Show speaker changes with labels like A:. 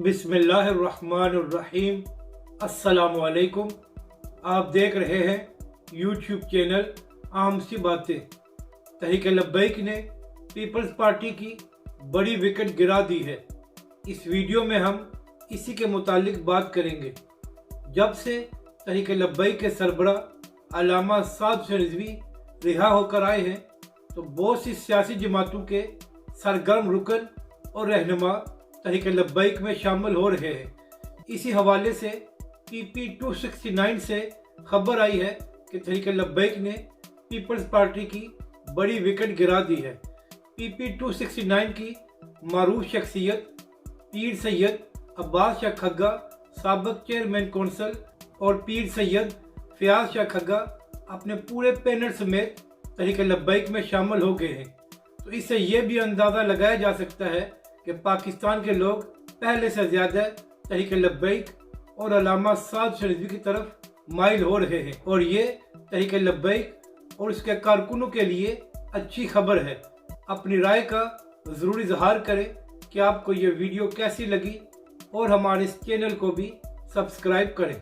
A: बिस्मिल्लाहिर्रहमानिर्रहीम। अस्सलाम वालेकुम। आप देख रहे हैं यूट्यूब चैनल आम सी बातें। तहरीक लब्बैक ने पीपल्स पार्टी की बड़ी विकेट गिरा दी है। इस वीडियो में हम इसी के मुतालिक बात करेंगे। जब से तहरीक लब्बैक के सरबरा अल्लामा साद हुसैन रिजवी रिहा होकर आए हैं तो बहुत सी सियासी जमातों के सरगर्म रुकन और रहनुमा तहरीक लब्बैक में शामिल हो रहे हैं। इसी हवाले से PP 269 से खबर आई है कि तहरीक लब्बैक ने पीपल्स पार्टी की बड़ी विकेट गिरा दी है। PP 269 की मारूफ शख्सियत पीर सैयद अब्बास शाह खग्गा, साबिक चेयरमैन कौंसल, और पीर सैयद फयाज शाह खग्गा अपने पूरे पैनल समेत तहरीक लब्बैक में शामिल हो गए हैं। तो इससे यह भी अंदाज़ा लगाया जा सकता है कि पाकिस्तान के लोग पहले से ज़्यादा तहरीक लब्बैक और अल्लामा साद हुसैन रिजवी की तरफ माइल हो रहे हैं, और ये तहरीक लब्बैक और उसके कारकुनों के लिए अच्छी खबर है। अपनी राय का ज़रूर इजहार करें कि आपको ये वीडियो कैसी लगी, और हमारे इस चैनल को भी सब्सक्राइब करें।